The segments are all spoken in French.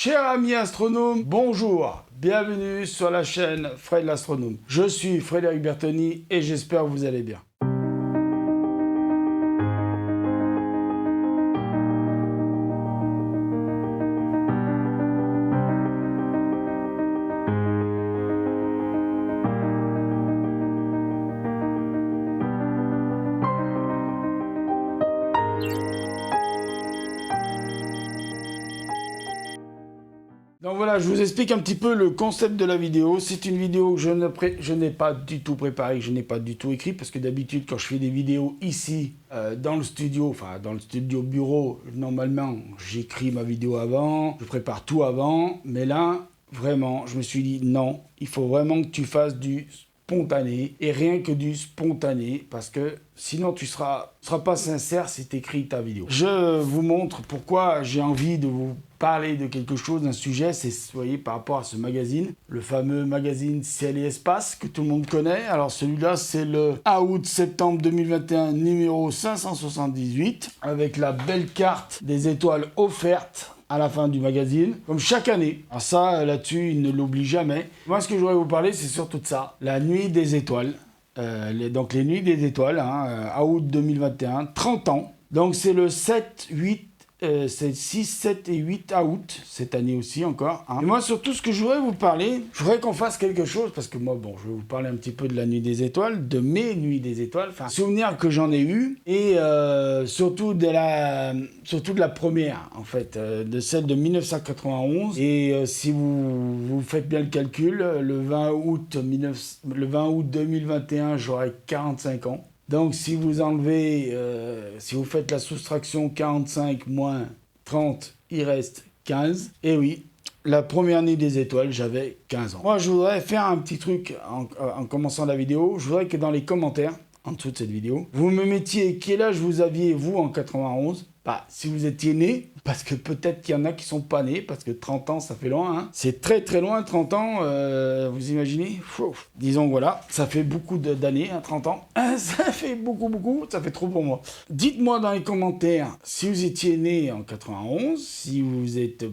Cher ami astronome, bonjour, bienvenue sur la chaîne Fred l'astronome. Je suis Frédéric Bertoni et j'espère que vous allez bien. Donc voilà, je vous explique un petit peu le concept de la vidéo. C'est une vidéo que je n'ai pas du tout préparée, que je n'ai pas du tout écrit, parce que d'habitude, quand je fais des vidéos ici, dans le studio, enfin dans le studio bureau, normalement, j'écris ma vidéo avant, je prépare tout avant, mais là, vraiment, je me suis dit non, il faut vraiment que tu fasses du spontané, et rien que du spontané, parce que sinon tu seras pas sincère si tu écris ta vidéo. Je vous montre pourquoi j'ai envie de vous parler de quelque chose, d'un sujet, c'est, vous voyez, par rapport à ce magazine, le fameux magazine Ciel et Espace, que tout le monde connaît. Alors celui-là, c'est le août-septembre 2021, numéro 578, avec la belle carte des étoiles offertes à la fin du magazine, comme chaque année. Alors ça, là-dessus, il ne l'oublie jamais. Moi, ce que je voudrais vous parler, c'est surtout de ça. La nuit des étoiles. Donc les nuits des étoiles, août 2021, 30 ans. Donc c'est le 7, 8, c'est 6, 7 et 8 août, cette année aussi encore. Et moi, surtout, ce que je voudrais vous parler, je voudrais qu'on fasse quelque chose, parce que moi, bon, je vais vous parler un petit peu de la nuit des étoiles, de mes nuits des étoiles, enfin, souvenirs que j'en ai eu, et surtout de la première, en fait, de celle de 1991. Et si vous faites bien le calcul, le 20 août 2021, j'aurai 45 ans. Donc, si vous enlevez, si vous faites la soustraction 45 moins 30, il reste 15. Et oui, la première nuit des étoiles, j'avais 15 ans. Moi, je voudrais faire un petit truc en commençant la vidéo. Je voudrais que dans les commentaires, en dessous de cette vidéo, vous me mettiez quel âge vous aviez, vous, en 91. Bah, si vous étiez né, parce que peut-être qu'il y en a qui sont pas nés, parce que 30 ans, ça fait loin. Hein. C'est très très loin, 30 ans, vous imaginez. Disons, voilà, ça fait beaucoup d'années, 30 ans. Ça fait beaucoup, ça fait trop pour moi. Dites-moi dans les commentaires si vous étiez né en 91, si vous êtes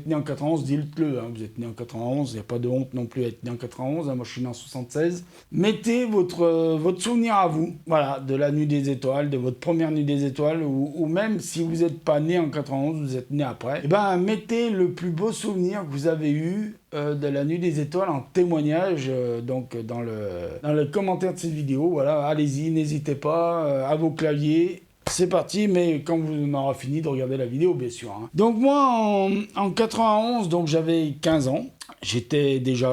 né en 91, dites-le, hein, vous êtes né en 91, il n'y a pas de honte non plus à être né en 91, hein, moi je suis né en 76. Mettez votre souvenir à vous, voilà, de la nuit des étoiles, de votre première nuit des étoiles, ou même si vous n'êtes pas né en 91, vous êtes né après, et ben mettez le plus beau souvenir que vous avez eu de la nuit des étoiles en témoignage, donc dans le commentaire de cette vidéo. Voilà, allez-y, n'hésitez pas, à vos claviers. C'est parti, mais quand vous en aurez fini de regarder la vidéo, bien sûr. Hein. Donc moi, en 91, donc j'avais 15 ans. J'étais déjà,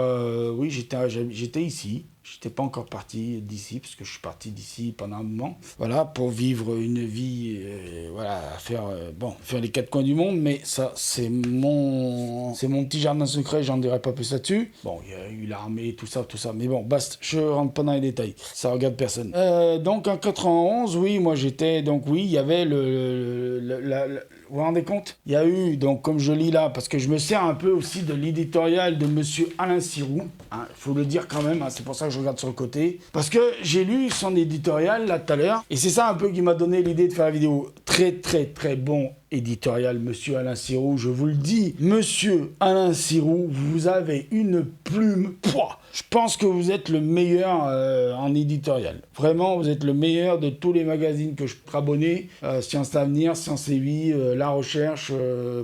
oui, j'étais ici. J'étais pas encore parti d'ici, parce que je suis parti d'ici pendant un moment. Voilà, pour vivre une vie, voilà, faire les quatre coins du monde. Mais ça, c'est mon petit jardin secret, j'en dirai pas plus là-dessus. Bon, il y a eu l'armée, tout ça. Mais bon, basta, je rentre pas dans les détails. Ça regarde personne. Donc en 91, oui, moi j'étais, donc oui, il y avait vous vous rendez compte? Il y a eu, donc comme je lis là, parce que je me sers un peu aussi de l'éditorial de monsieur Alain Sirou, hein, faut le dire quand même, hein, c'est pour ça que je regarde sur le côté, parce que j'ai lu son éditorial là tout à l'heure, et c'est ça un peu qui m'a donné l'idée de faire la vidéo. Très très très bon éditorial, monsieur Alain Sirou, je vous le dis, monsieur Alain Sirou, vous avez une plume, pouah, je pense que vous êtes le meilleur en éditorial. Vraiment, vous êtes le meilleur de tous les magazines que je suis abonné, Science Avenir, Science et Vie, La Recherche,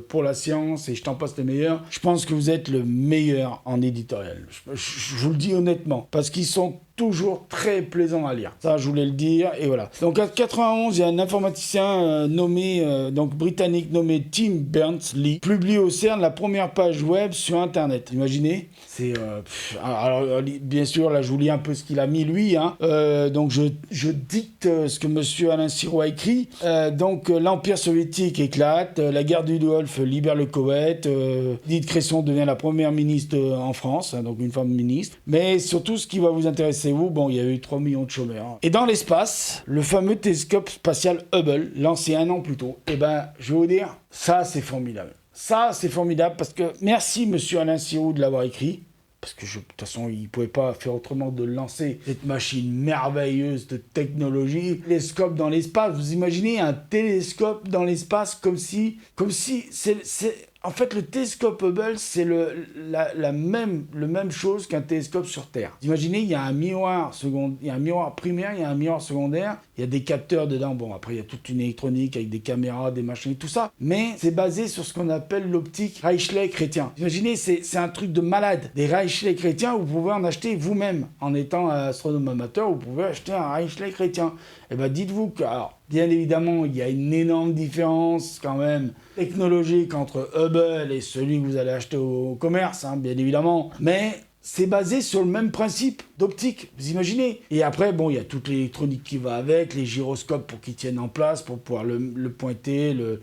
Pour la Science, et je t'en passe les meilleurs. Je pense que vous êtes le meilleur en éditorial. Je vous le dis honnêtement, parce qu'ils sont toujours très plaisant à lire. Ça, je voulais le dire, et voilà. Donc, en 91, il y a un informaticien donc britannique nommé Tim Berners-Lee, publie au CERN la première page web sur Internet. Imaginez, c'est... alors, bien sûr, là, je vous lis un peu ce qu'il a mis, lui. Hein. Donc, je dicte ce que monsieur Alain Sirou a écrit. Donc, l'Empire soviétique éclate, la guerre du Golfe libère le Koweït, Edith Cresson devient la première ministre en France, hein, donc une femme ministre. Mais surtout, ce qui va vous intéresser, bon, il y a eu 3 millions de chômeurs. Et dans l'espace, le fameux télescope spatial Hubble, lancé 1 an plus tôt, eh ben, je vais vous dire, ça, c'est formidable. Ça, c'est formidable parce que merci, monsieur Alain Sirou, de l'avoir écrit. Parce que de toute façon, il ne pouvait pas faire autrement de lancer cette machine merveilleuse de technologie. Télescope dans l'espace, vous imaginez un télescope dans l'espace comme si En fait, le télescope Hubble, c'est le même chose qu'un télescope sur Terre. Vous imaginez, il y a un miroir primaire, il y a un miroir secondaire, il y a des capteurs dedans. Bon, après, il y a toute une électronique avec des caméras, des machines, tout ça. Mais c'est basé sur ce qu'on appelle l'optique Rayleigh chrétien. Imaginez, c'est un truc de malade. Des Rayleigh chrétiens, vous pouvez en acheter vous-même. En étant astronome amateur, vous pouvez acheter un Rayleigh chrétien. Eh bien, dites-vous que, alors, bien évidemment, il y a une énorme différence quand même technologique entre Hubble et celui que vous allez acheter au commerce, hein, bien évidemment. Mais c'est basé sur le même principe d'optique, vous imaginez. Et après, bon, il y a toute l'électronique qui va avec, les gyroscopes pour qu'ils tiennent en place, pour pouvoir le pointer, le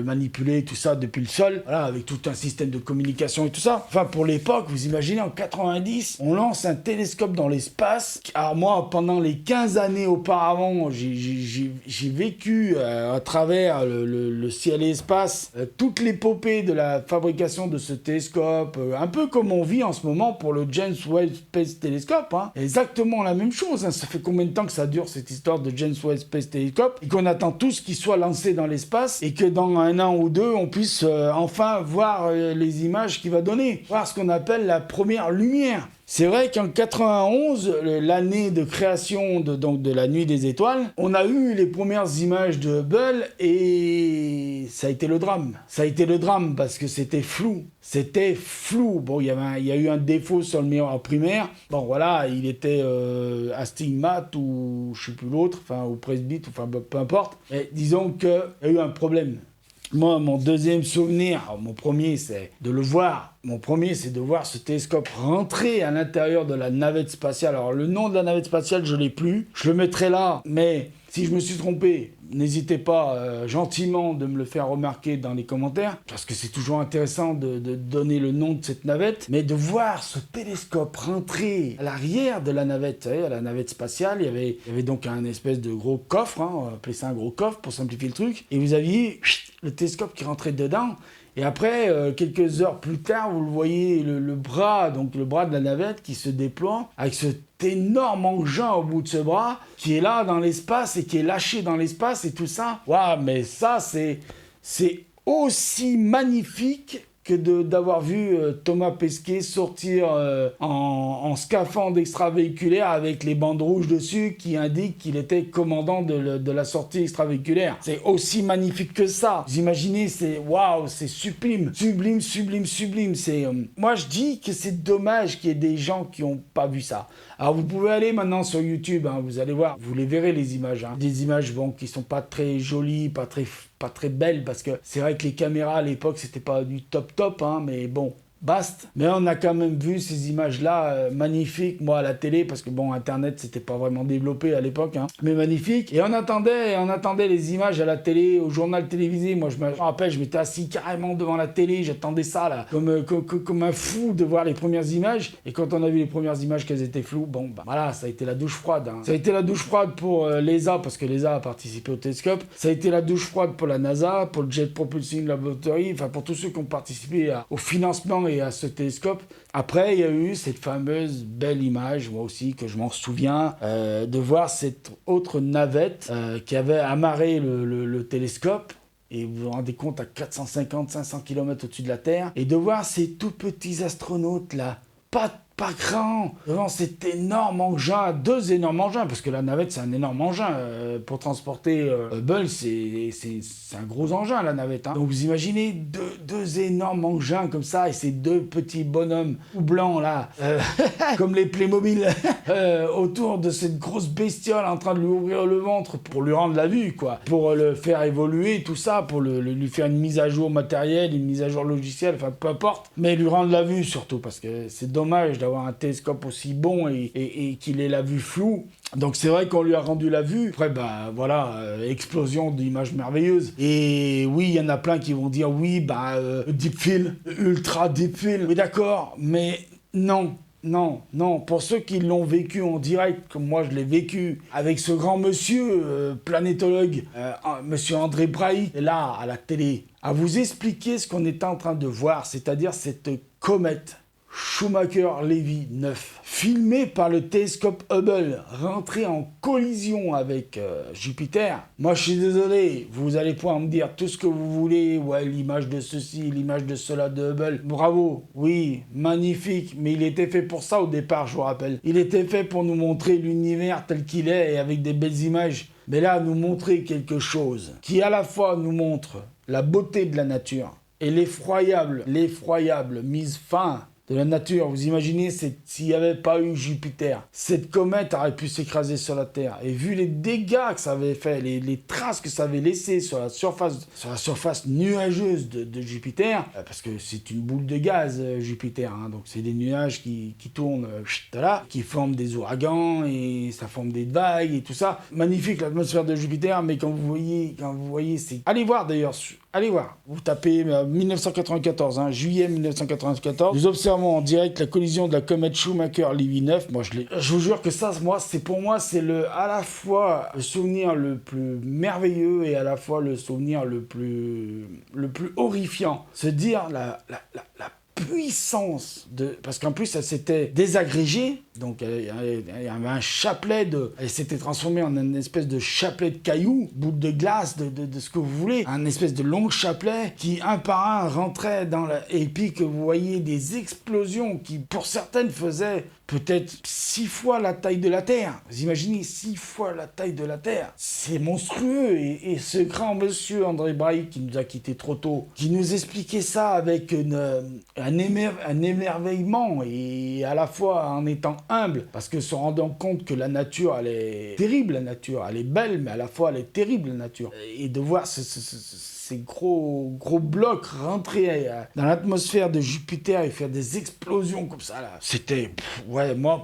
manipuler, tout ça depuis le sol. Voilà, avec tout un système de communication et tout ça. Enfin, pour l'époque, vous imaginez, en 90, on lance un télescope dans l'espace. Alors moi, pendant les 15 années auparavant, j'ai vécu à travers le ciel et l'espace toute l'épopée de la fabrication de ce télescope, un peu comme on vit en ce moment pour le James Webb Space Telescope, hein. Exactement la même chose, hein. Ça fait combien de temps que ça dure cette histoire de James Webb Space Telescope et qu'on attend tous qu'il soit lancé dans l'espace et que dans un an ou deux on puisse enfin voir les images qu'il va donner, voir ce qu'on appelle la première lumière. C'est vrai qu'en 91, l'année de création de la Nuit des Étoiles, on a eu les premières images de Hubble et ça a été le drame. Ça a été le drame parce que c'était flou. C'était flou. Bon, il y a eu un défaut sur le miroir primaire. Bon, voilà, il était astigmate ou je sais plus l'autre, enfin, ou presbyte, enfin, peu importe. Mais disons qu'il y a eu un problème. Moi, mon deuxième souvenir, alors mon premier, c'est de le voir. Mon premier, c'est de voir ce télescope rentrer à l'intérieur de la navette spatiale. Alors, le nom de la navette spatiale, je ne l'ai plus. Je le mettrai là, mais si je me suis trompé, n'hésitez pas gentiment de me le faire remarquer dans les commentaires, parce que c'est toujours intéressant de donner le nom de cette navette, mais de voir ce télescope rentrer à l'arrière de la navette, vous savez, à la navette spatiale, il y avait donc un espèce de gros coffre, hein, on va appeler ça un gros coffre pour simplifier le truc, et vous aviez le télescope qui rentrait dedans. Et après, quelques heures plus tard, vous le voyez, le bras de la navette qui se déploie avec cet énorme engin au bout de ce bras qui est là dans l'espace et qui est lâché dans l'espace et tout ça. Waouh, mais ça, c'est aussi magnifique que d'avoir vu Thomas Pesquet sortir en scaphandre extravéhiculaire avec les bandes rouges dessus qui indiquent qu'il était commandant de la sortie extravéhiculaire. C'est aussi magnifique que ça. Vous imaginez, c'est waouh, c'est sublime. Sublime, sublime, sublime. Moi, je dis que c'est dommage qu'il y ait des gens qui n'ont pas vu ça. Alors, vous pouvez aller maintenant sur YouTube, hein, vous allez voir, vous les verrez les images. Hein. Des images, bon, qui sont pas très jolies, pas très belles, parce que c'est vrai que les caméras à l'époque, c'était pas du top, hein, mais bon, basta. Mais on a quand même vu ces images-là magnifiques, moi à la télé, parce que bon, Internet, c'était pas vraiment développé à l'époque, hein, mais magnifiques. Et on attendait les images à la télé, au journal télévisé. Moi, je me rappelle, je m'étais assis carrément devant la télé, j'attendais ça, là, comme un fou de voir les premières images. Et quand on a vu les premières images qu'elles étaient floues, bon, bah voilà, ça a été la douche froide. Hein. Ça a été la douche froide pour l'ESA, parce que l'ESA a participé au télescope. Ça a été la douche froide pour la NASA, pour le Jet Propulsion Laboratory, enfin pour tous ceux qui ont participé au financement et à ce télescope. Après, il y a eu cette fameuse belle image, moi aussi, que je m'en souviens, de voir cette autre navette qui avait amarré le télescope. Et vous vous rendez compte, à 450-500 km au-dessus de la Terre. Et de voir ces tout petits astronautes là, pas grand, devant cet énorme engin, deux énormes engins, parce que la navette c'est un énorme engin, pour transporter Hubble c'est un gros engin la navette, hein. Donc vous imaginez deux énormes engins comme ça, et ces deux petits bonhommes tout blancs là, comme les Playmobil, autour de cette grosse bestiole en train de lui ouvrir le ventre pour lui rendre la vue, quoi, pour le faire évoluer, tout ça, pour lui faire une mise à jour matérielle, une mise à jour logicielle, enfin peu importe, mais lui rendre la vue surtout, parce que c'est dommage d'avoir un télescope aussi bon et qu'il ait la vue floue. Donc c'est vrai qu'on lui a rendu la vue. Après, bah voilà, explosion d'images merveilleuses. Et oui, il y en a plein qui vont dire oui, deep field, ultra deep field. Oui, d'accord, mais non. Non, pour ceux qui l'ont vécu en direct, comme moi je l'ai vécu, avec ce grand monsieur planétologue, monsieur André Brahi, là, à la télé, à vous expliquer ce qu'on est en train de voir, c'est-à-dire cette comète Schumacher-Levy 9, filmé par le télescope Hubble, rentré en collision avec Jupiter. Moi, je suis désolé, vous allez pouvoir me dire tout ce que vous voulez, ouais, l'image de ceci, l'image de cela de Hubble. Bravo, oui, magnifique, mais il était fait pour ça au départ, je vous rappelle. Il était fait pour nous montrer l'univers tel qu'il est et avec des belles images. Mais là, nous montrer quelque chose qui à la fois nous montre la beauté de la nature et l'effroyable mise fin de la nature. Vous imaginez s'il n'y avait pas eu Jupiter, cette comète aurait pu s'écraser sur la Terre. Et vu les dégâts que ça avait fait, les traces que ça avait laissées sur la surface nuageuse de Jupiter, parce que c'est une boule de gaz, Jupiter, hein, donc c'est des nuages qui tournent, là, qui forment des ouragans et ça forme des vagues et tout ça. Magnifique l'atmosphère de Jupiter, mais quand vous voyez, c'est... Allez voir d'ailleurs, vous tapez 1994, hein, juillet 1994, nous observons en direct la collision de la comète Schumacher-Levy 9. Moi, je vous jure que ça, pour moi, c'est à la fois le souvenir le plus merveilleux et à la fois le souvenir le plus horrifiant. Se dire la puissance parce qu'en plus elle s'était désagrégée, donc il y avait un chapelet elle s'était transformée en une espèce de chapelet de cailloux, boule de glace, de ce que vous voulez, un espèce de long chapelet qui un par un rentrait et puis que vous voyez des explosions qui pour certaines faisaient peut-être 6 fois la taille de la Terre. Vous imaginez 6 fois la taille de la Terre. C'est monstrueux. Et ce grand monsieur André Braille qui nous a quittés trop tôt, qui nous expliquait ça avec un émerveillement et à la fois en étant humble, parce que se rendant compte que la nature, elle est terrible, la nature, elle est belle, mais à la fois elle est terrible, la nature. Et de voir ces gros blocs rentrer dans l'atmosphère de Jupiter et faire des explosions comme ça là. C'était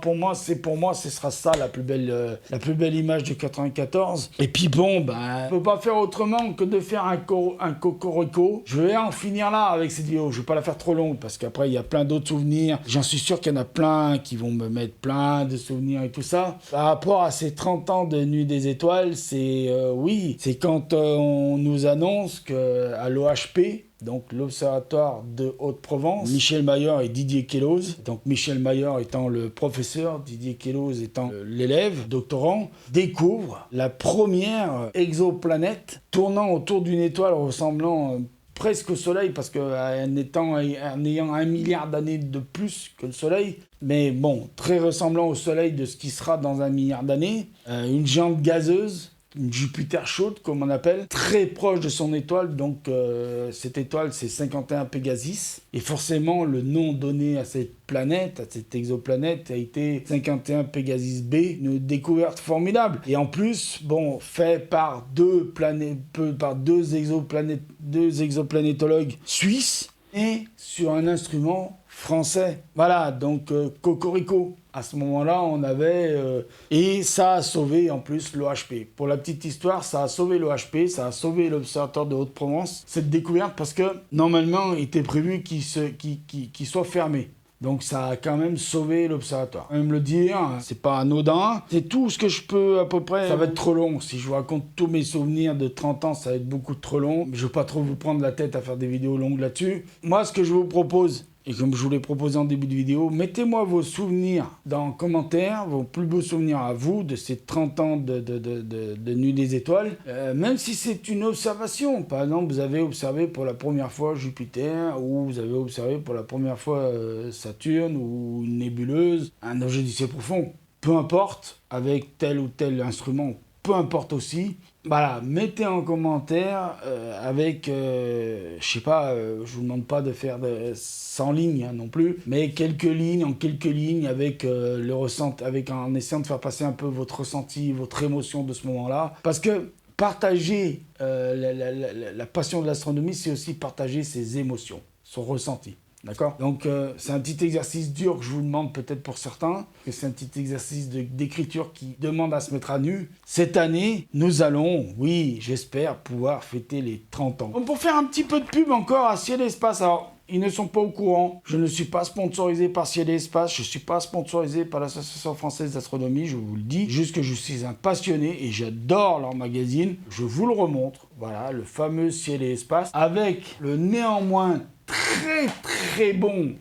pour moi ce sera ça la plus belle image de 94. Et puis bon, on peut pas faire autrement que de faire un cocorico. Je vais en finir là avec cette vidéo. Je vais pas la faire trop longue parce qu'après il y a plein d'autres souvenirs. J'en suis sûr qu'il y en a plein qui vont me mettre plein de souvenirs et tout ça. Par rapport à ces 30 ans de Nuit des Étoiles, c'est quand on nous annonce que à l'OHP, donc l'Observatoire de Haute-Provence, Michel Mayor et Didier Queloz, donc Michel Mayor étant le professeur, Didier Queloz étant l'élève, doctorant, découvrent la première exoplanète tournant autour d'une étoile ressemblant presque au Soleil, parce qu'en ayant 1 milliard d'années de plus que le Soleil, mais bon, très ressemblant au Soleil de ce qui sera dans 1 milliard d'années, une géante gazeuse, une Jupiter chaude, comme on appelle, très proche de son étoile. Donc, cette étoile, c'est 51 Pégasis. Et forcément, le nom donné à cette planète, à cette exoplanète, a été 51 Pégasis B, une découverte formidable. Et en plus, fait par deux exoplanétologues suisses et sur un instrument français. Voilà, donc cocorico. À ce moment-là, on avait... et ça a sauvé en plus l'OHP. Pour la petite histoire, ça a sauvé l'OHP, ça a sauvé l'Observatoire de Haute-Provence, cette découverte, parce que normalement, il était prévu qu'il soit fermé. Donc ça a quand même sauvé l'observatoire. Même le dire, c'est pas anodin. C'est tout ce que je peux à peu près. Ça va être trop long. Si je vous raconte tous mes souvenirs de 30 ans, ça va être beaucoup trop long. Mais je veux pas trop vous prendre la tête à faire des vidéos longues là-dessus. Moi, ce que je vous propose, et comme je vous l'ai proposé en début de vidéo, mettez-moi vos souvenirs dans les commentaires, vos plus beaux souvenirs à vous de ces 30 ans de Nuit des Étoiles. Même si c'est une observation. Par exemple, vous avez observé pour la première fois Jupiter, ou vous avez observé pour la première fois Saturne, ou une nébuleuse, un objet du ciel profond. Peu importe, avec tel ou tel instrument, peu importe aussi. Voilà, mettez en commentaire avec, je sais pas, je vous demande pas de faire 100 lignes non plus, mais quelques lignes avec le ressenti, en essayant de faire passer un peu votre ressenti, votre émotion de ce moment-là. Parce que partager la passion de l'astronomie, c'est aussi partager ses émotions, son ressenti. D'accord ? Donc, c'est un petit exercice dur que je vous demande peut-être pour certains, que c'est un petit exercice d'écriture qui demande à se mettre à nu. Cette année, nous allons, oui, j'espère, pouvoir fêter les 30 ans. Donc, pour faire un petit peu de pub encore à Ciel et Espace, alors, ils ne sont pas au courant. Je ne suis pas sponsorisé par Ciel et Espace. Je ne suis pas sponsorisé par l'Association française d'astronomie, je vous le dis. Juste que je suis un passionné et j'adore leur magazine. Je vous le remontre. Voilà, le fameux Ciel et Espace. Avec le néanmoins très très bon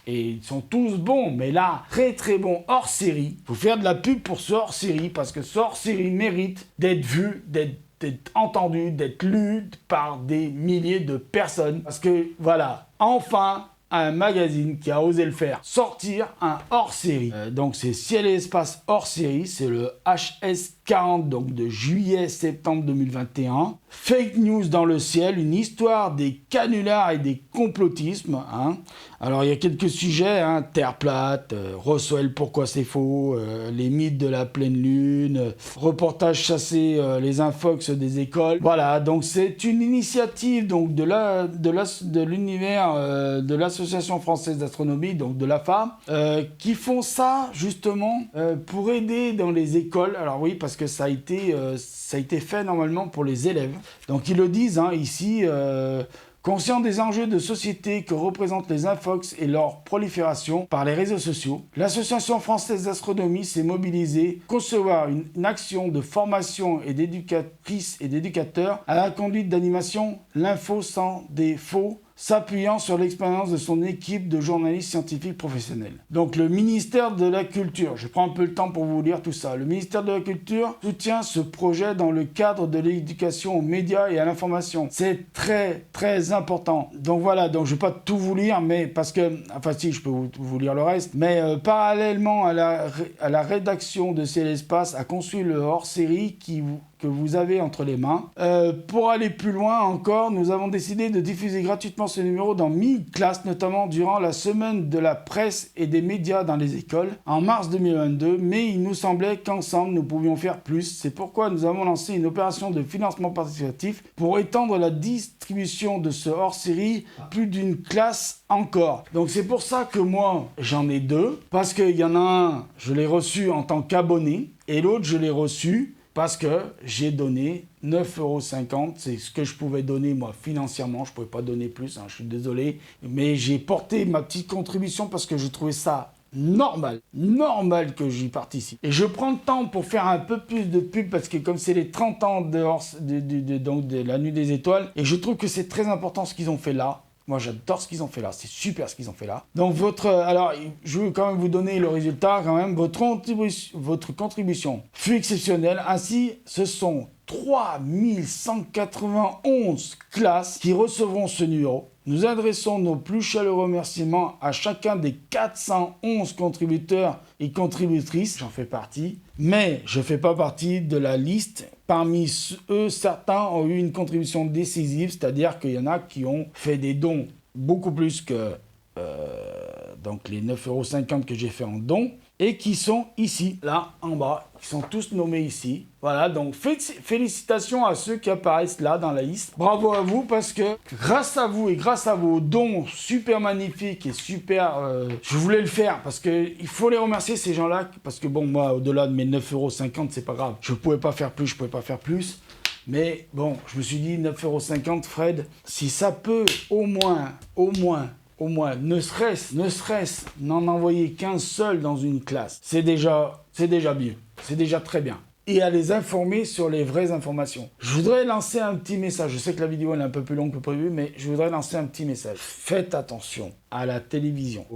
Et ils sont tous bons, mais là, très très bons hors série. Faut faire de la pub pour ce hors série, parce que ce hors série mérite d'être vu, d'être entendu, d'être lu par des milliers de personnes. Parce que voilà, enfin, un magazine qui a osé le faire, sortir un hors-série. Donc c'est Ciel et Espace hors-série, c'est le HS40, donc de juillet-septembre 2021. Fake news dans le ciel, une histoire des canulars et des complotismes. Hein. Alors il y a quelques sujets, hein, Terre plate, Roswell, pourquoi c'est faux, les mythes de la pleine lune, reportage chassé, les infox des écoles. Voilà, donc c'est une initiative donc de l'univers de l'association française d'astronomie, donc de l'AFA, qui font ça justement pour aider dans les écoles. Alors oui, parce que ça a été fait normalement pour les élèves. Donc ils le disent hein, ici. Conscient des enjeux de société que représentent les infox et leur prolifération par les réseaux sociaux, l'Association française d'astronomie s'est mobilisée pour concevoir une action de formation et d'éducatrices et d'éducateurs à la conduite d'animation L'info sans défaut, s'appuyant sur l'expérience de son équipe de journalistes scientifiques professionnels. Donc le ministère de la Culture, je prends un peu le temps pour vous lire tout ça, le ministère de la Culture soutient ce projet dans le cadre de l'éducation aux médias et à l'information. C'est très très important. Donc voilà, donc je ne vais pas tout vous lire, mais parce que, enfin si, je peux vous lire le reste, mais parallèlement à la rédaction de Ciel et Espace, a conçu le hors-série que vous avez entre les mains. Pour aller plus loin encore, nous avons décidé de diffuser gratuitement ce numéro dans 1000 classes, notamment durant la semaine de la presse et des médias dans les écoles, en mars 2022, mais il nous semblait qu'ensemble, nous pouvions faire plus. C'est pourquoi nous avons lancé une opération de financement participatif pour étendre la distribution de ce hors-série à plus d'une classe encore. Donc c'est pour ça que moi, j'en ai deux, parce qu'il y en a un, je l'ai reçu en tant qu'abonné, et l'autre, je l'ai reçu parce que j'ai donné 9,50 €, c'est ce que je pouvais donner moi financièrement, je ne pouvais pas donner plus, hein, je suis désolé, mais j'ai porté ma petite contribution parce que je trouvais ça normal que j'y participe. Et je prends le temps pour faire un peu plus de pub parce que comme c'est les 30 ans de la Nuit des Étoiles, et je trouve que c'est très important ce qu'ils ont fait là. Moi, j'adore ce qu'ils ont fait là. C'est super ce qu'ils ont fait là. Donc, alors, je veux quand même vous donner le résultat quand même. Votre contribution fut exceptionnelle. Ainsi, ce sont 3191 classes qui recevront ce numéro. Nous adressons nos plus chaleureux remerciements à chacun des 411 contributeurs et contributrices. J'en fais partie, mais je ne fais pas partie de la liste. Parmi eux, certains ont eu une contribution décisive, c'est-à-dire qu'il y en a qui ont fait des dons beaucoup plus que donc les 9,50 € que j'ai fait en dons, et qui sont ici, là, en bas. Ils sont tous nommés ici. Voilà, donc félicitations à ceux qui apparaissent là dans la liste. Bravo à vous, parce que grâce à vous et grâce à vos dons super magnifiques et super... je voulais le faire, parce qu'il faut les remercier, ces gens-là, parce que bon, moi, au-delà de mes 9,50 €, c'est pas grave. Je pouvais pas faire plus. Mais bon, je me suis dit, 9,50 €, Fred, si ça peut au moins, ne serait-ce n'en envoyer qu'un seul dans une classe, c'est déjà bien, c'est déjà très bien. Et à les informer sur les vraies informations. Je voudrais lancer un petit message, je sais que la vidéo elle est un peu plus longue que prévu, mais je voudrais lancer un petit message. Faites attention à la télévision,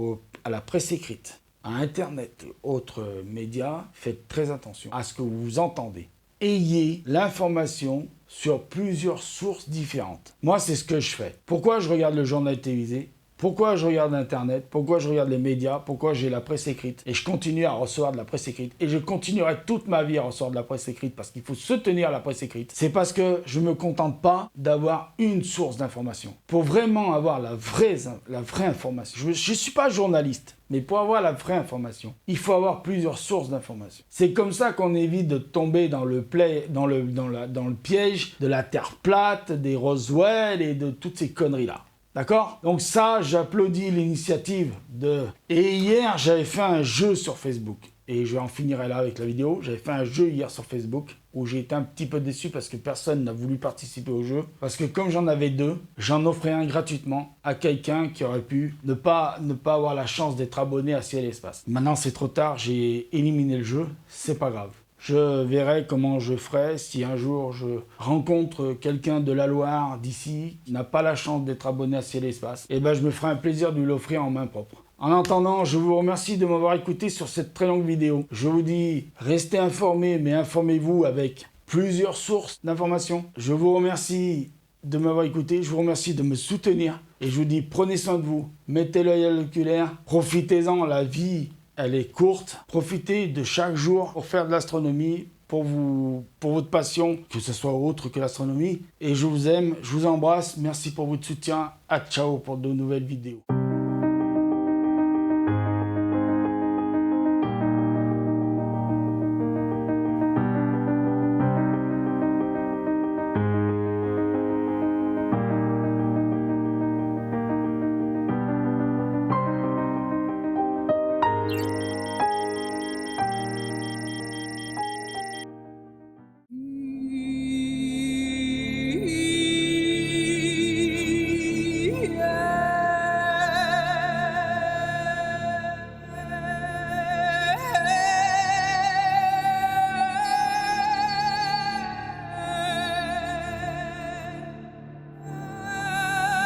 à la presse écrite, à Internet et autres médias, faites très attention à ce que vous entendez. Ayez l'information sur plusieurs sources différentes. Moi, c'est ce que je fais. Pourquoi je regarde le journal télévisé ? Pourquoi je regarde Internet? Pourquoi je regarde les médias? Pourquoi j'ai la presse écrite? Et je continue à recevoir de la presse écrite. Et je continuerai toute ma vie à recevoir de la presse écrite parce qu'il faut se tenir à la presse écrite. C'est parce que je ne me contente pas d'avoir une source d'information. Pour vraiment avoir la vraie information. Je ne suis pas journaliste. Mais pour avoir la vraie information, il faut avoir plusieurs sources d'information. C'est comme ça qu'on évite de tomber dans le piège de la Terre plate, des Roswell et de toutes ces conneries-là. D'accord? Donc ça, j'applaudis l'initiative de... Et hier, j'avais fait un jeu sur Facebook. Et je vais en finir là avec la vidéo. J'avais fait un jeu hier sur Facebook où j'ai été un petit peu déçu parce que personne n'a voulu participer au jeu. Parce que comme j'en avais deux, j'en offrais un gratuitement à quelqu'un qui aurait pu ne pas avoir la chance d'être abonné à Ciel et Espace. Maintenant, c'est trop tard, j'ai éliminé le jeu. C'est pas grave. Je verrai comment je ferai si un jour je rencontre quelqu'un de la Loire, d'ici, qui n'a pas la chance d'être abonné à Ciel et Espace. Et ben je me ferai un plaisir de lui l'offrir en main propre. En attendant, je vous remercie de m'avoir écouté sur cette très longue vidéo. Je vous dis, restez informés, mais informez-vous avec plusieurs sources d'informations. Je vous remercie de m'avoir écouté, je vous remercie de me soutenir et je vous dis, prenez soin de vous, mettez l'œil à l'oculaire, profitez-en, la vie, elle est courte. Profitez de chaque jour pour faire de l'astronomie, pour votre passion, que ce soit autre que l'astronomie. Et je vous aime, je vous embrasse, merci pour votre soutien, à ciao pour de nouvelles vidéos.